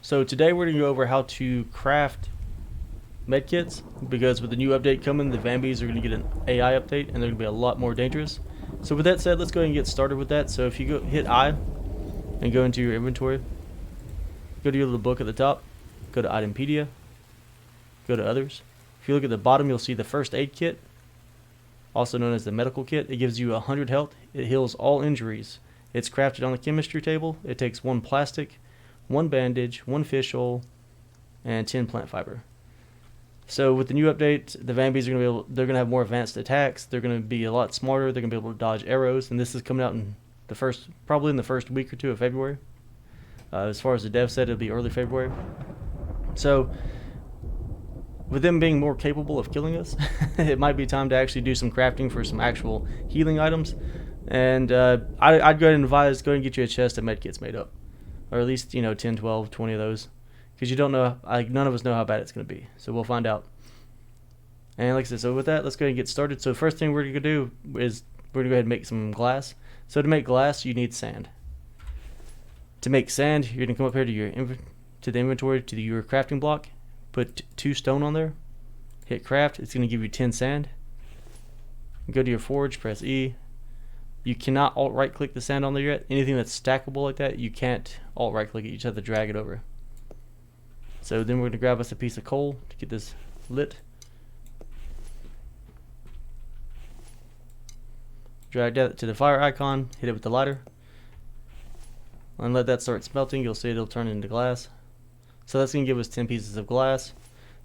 So today we're going to go over how to craft medkits, because with the new update coming, the vambies are going to get an AI update and they're going to be a lot more dangerous. So with that said, let's go ahead and get started with that. So if you go hit I and go into your inventory, go to your little book at the top, go to Itempedia, go to others. If you look at the bottom, you'll see the first aid kit, also known as the medical kit. It gives you 100 health. It heals all injuries. It's crafted on the chemistry table. It takes 1 plastic, 1 bandage, 1 fish oil, and 10 plant fiber. So with the new update, the vambies are they're gonna have more advanced attacks. They're gonna be a lot smarter. They're gonna be able to dodge arrows, and this is coming out in probably in the first week or two of February. As far as the dev said, it'll be early February. So with them being more capable of killing us, it might be time to actually do some crafting for some actual healing items. And I'd go ahead and advise, go ahead and get you a chest of medkits made up, or at least 10, 12, 20 of those, because you don't know, none of us know how bad it's going to be. So we'll find out. And like I said, so with that, let's go ahead and get started. So the first thing we're going to do is we're going to go ahead and make some glass. So to make glass, you need sand. To make sand, you're going to come up here to the inventory, to your crafting block, put 2 stone on there, hit craft. It's going to give you 10 sand. Go to your forge, press E. You cannot alt right click the sand on there yet. Anything that's stackable like that, you can't alt right click it. You just have to drag it over. So then we're going to grab us a piece of coal to get this lit. Drag that to the fire icon, hit it with the lighter, and let that start smelting. You'll see it'll turn into glass. So that's going to give us 10 pieces of glass.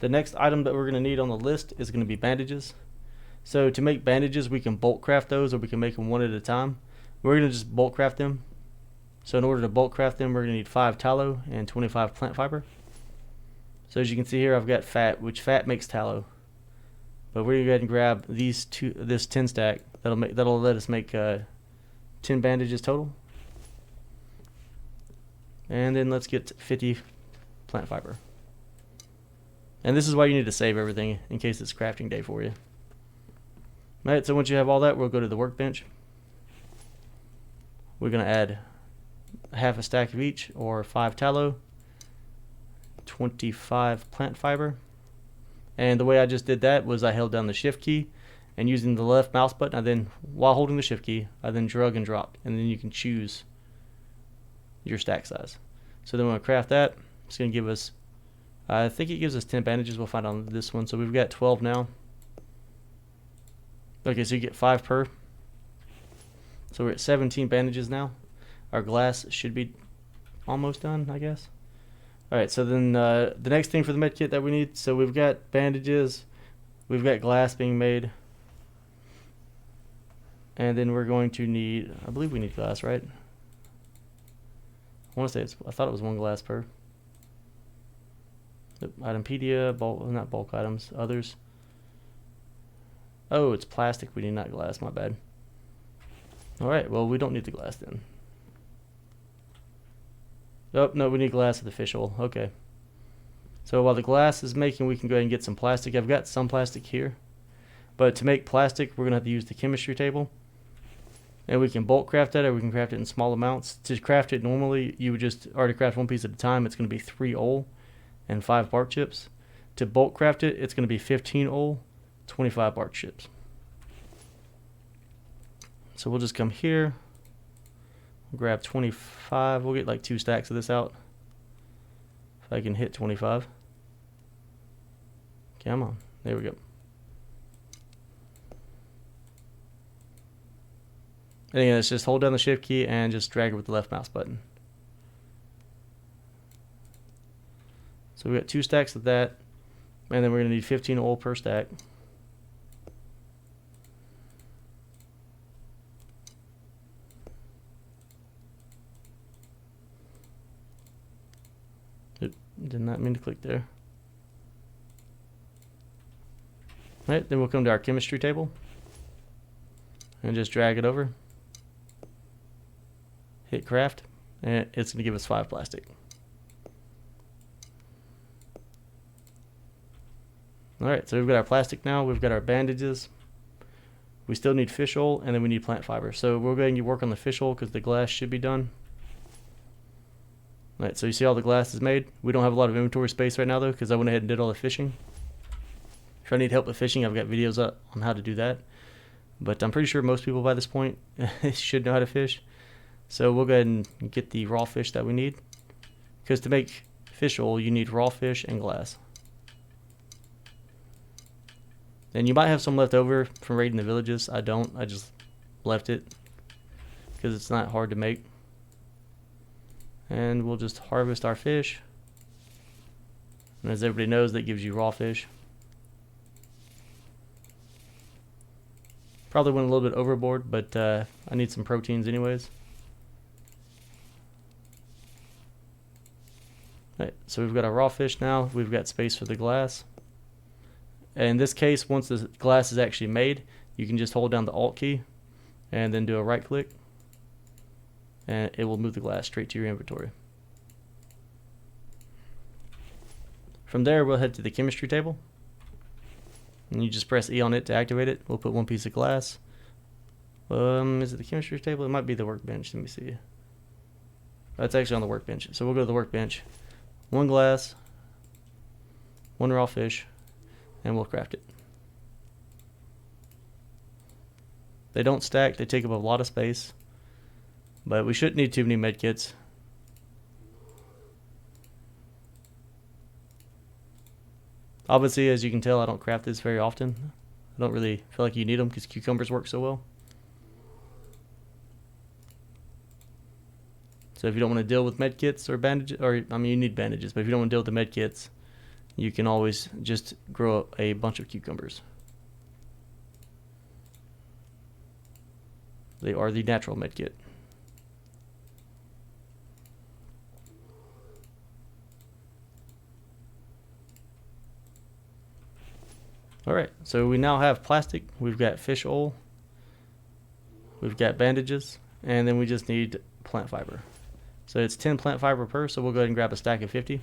The next item that we're going to need on the list is going to be bandages. So to make bandages, we can bulk craft those, or we can make them one at a time. We're going to just bulk craft them. So in order to bulk craft them, we're going to need 5 tallow and 25 plant fiber. So as you can see here, I've got fat, which fat makes tallow. But we're going to go ahead and grab this 10 stack. That'll let us make 10 bandages total. And then let's get 50 plant fiber. And this is why you need to save everything, in case it's crafting day for you. Alright, so once you have all that, we'll go to the workbench. We're going to add half a stack of each, or 5 tallow, 25 plant fiber. And the way I just did that was I held down the shift key, and using the left mouse button, while holding the shift key, I then drug and dropped, and then you can choose your stack size. So then we're going to craft that. It's going to give us, I think it gives us 10 bandages. We'll find on this one. So we've got 12 now. Okay, so you get 5 per. So we're at 17 bandages now. Our glass should be almost done, I guess. Alright, so then the next thing for the med kit that we need, so we've got bandages, we've got glass being made, and then we're going to need, I believe we need glass, right? I want to say I thought it was 1 glass per. Itempedia, not bulk items, others. Oh, it's plastic. We need not glass. My bad. Alright, well, we don't need the glass then. Oh, no, we need glass of the fish oil. Okay. So while the glass is making, we can go ahead and get some plastic. I've got some plastic here. But to make plastic, we're going to have to use the chemistry table. And we can bulk craft that, or we can craft it in small amounts. To craft it normally, you would just already craft 1 piece at a time. It's going to be 3 oil and 5 bark chips. To bulk craft it, it's going to be 15 oil, 25 bark chips. So we'll just come here, grab 25. We'll get like 2 stacks of this out. If I can hit 25. Come on. There we go. And again, let's just hold down the shift key and just drag it with the left mouse button. So we got 2 stacks of that, and then we're going to need 15 oil per stack. Did not mean to click there. Alright, then we'll come to our chemistry table and just drag it over. Hit craft, and it's going to give us 5 plastic. Alright, so we've got our plastic now, we've got our bandages. We still need fish oil, and then we need plant fiber. So we'll go ahead and work on the fish oil because the glass should be done. Alright, so you see all the glass is made. We don't have a lot of inventory space right now though, because I went ahead and did all the fishing. If I need help with fishing, I've got videos up on how to do that. But I'm pretty sure most people by this point should know how to fish. So we'll go ahead and get the raw fish that we need. Because to make fish oil, you need raw fish and glass. And you might have some left over from raiding the villages. I don't. I just left it because it's not hard to make. And we'll just harvest our fish. And as everybody knows, that gives you raw fish. Probably went a little bit overboard, but I need some proteins anyways. Right, so we've got our raw fish now. We've got space for the glass. And in this case, once the glass is actually made, you can just hold down the Alt key and then do a right click. And it will move the glass straight to your inventory. From there, we'll head to the chemistry table. And you just press E on it to activate it. We'll put one piece of glass. Is it the chemistry table? It might be the workbench. Let me see. That's actually on the workbench. So we'll go to the workbench. One glass, one raw fish, and we'll craft it. They don't stack. They take up a lot of space. But we shouldn't need too many medkits. Obviously, as you can tell, I don't craft this very often. I don't really feel like you need them because cucumbers work so well. So if you don't want to deal with medkits or bandages, or I mean you need bandages, but if you don't want to deal with the medkits, you can always just grow a bunch of cucumbers. They are the natural medkit. Alright, so we now have plastic, we've got fish oil, we've got bandages, and then we just need plant fiber. So it's 10 plant fiber per, so we'll go ahead and grab a stack of 50.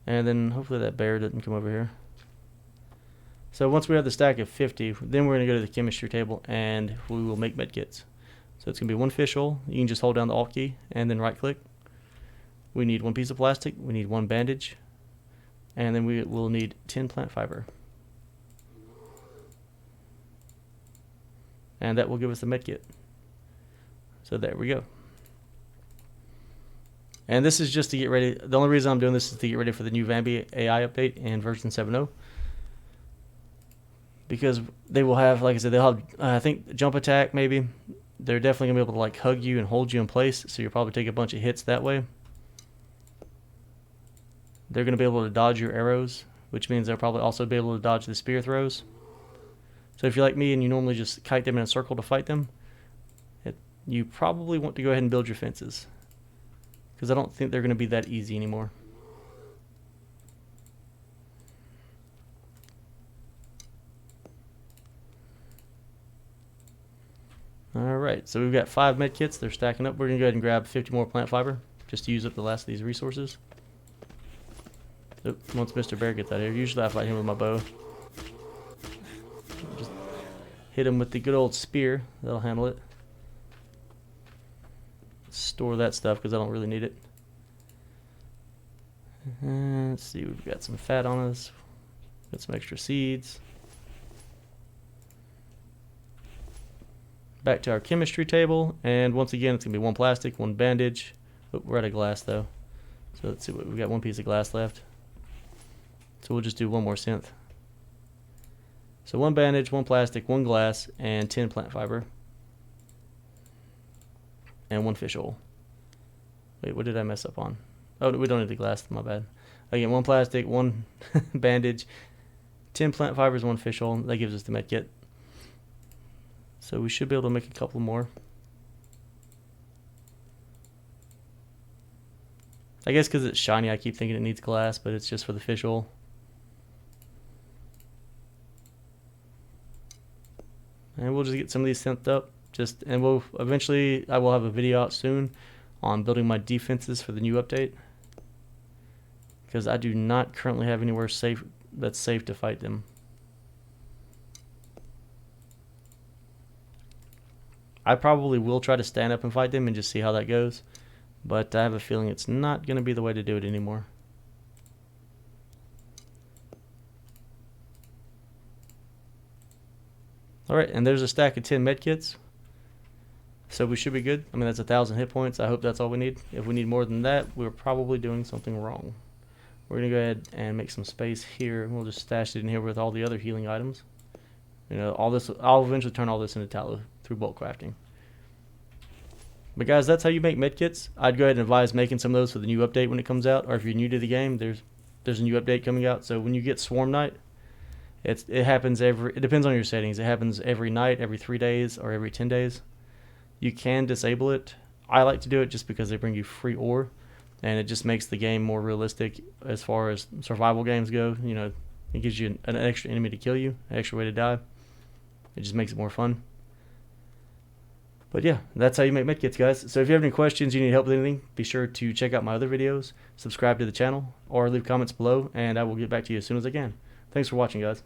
And then hopefully that bear doesn't come over here. So once we have the stack of 50, then we're going to go to the chemistry table and we will make medkits. So it's going to be one fish oil. You can just hold down the Alt key and then right click. We need one piece of plastic, we need one bandage, and then we will need 10 plant fiber. And that will give us the medkit. So there we go. And this is just to get ready. The only reason I'm doing this is to get ready for the new Vambi AI update in version 7.0. Because they will have, like I said, they'll have, I think, jump attack maybe. They're definitely going to be able to like hug you and hold you in place, so you'll probably take a bunch of hits that way. They're going to be able to dodge your arrows, which means they'll probably also be able to dodge the spear throws. So if you're like me and you normally just kite them in a circle to fight them, you probably want to go ahead and build your fences, because I don't think they're going to be that easy anymore. Alright, so we've got 5 medkits. They're stacking up. We're going to go ahead and grab 50 more plant fiber just to use up the last of these resources. Once Mr. Bear gets out of here, usually I fight him with my bow. Just hit him with the good old spear. That'll handle it. Store that stuff because I don't really need it. And let's see, we've got some fat on us. Got some extra seeds. Back to our chemistry table, and once again it's going to be one plastic, one bandage. Oh, we're out of glass though. So let's see, what we've got one piece of glass left. So we'll just do one more synth. So one bandage, one plastic, one glass, and 10 plant fiber. And one fish oil. Wait, what did I mess up on? Oh, we don't need the glass, my bad. Again, one plastic, one bandage, 10 plant fibers, one fish oil. That gives us the medkit. So we should be able to make a couple more. I guess because it's shiny, I keep thinking it needs glass, but it's just for the fish oil. And we'll just get some of these synthed up. And we'll eventually, I will have a video out soon on building my defenses for the new update, because I do not currently have anywhere that's safe to fight them. I probably will try to stand up and fight them and just see how that goes. But I have a feeling it's not going to be the way to do it anymore. Alright, and there's a stack of 10 medkits. So we should be good. I mean, that's 1,000 hit points. I hope that's all we need. If we need more than that, we're probably doing something wrong. We're going to go ahead and make some space here. We'll just stash it in here with all the other healing items. You know, all this, I'll eventually turn all this into tallow through bulk crafting. But guys, that's how you make medkits. I'd go ahead and advise making some of those for the new update when it comes out. Or if you're new to the game, there's a new update coming out. So when you get Swarm Night, it happens it depends on your settings. It happens every night, every 3 days, or every 10 days. You can disable it. I like to do it just because they bring you free ore, and it just makes the game more realistic as far as survival games go. You know, it gives you an extra enemy to kill you, an extra way to die. It just makes it more fun. But yeah, that's how you make medkits, guys. So if you have any questions, you need help with anything, be sure to check out my other videos, subscribe to the channel, or leave comments below, and I will get back to you as soon as I can. Thanks for watching, guys.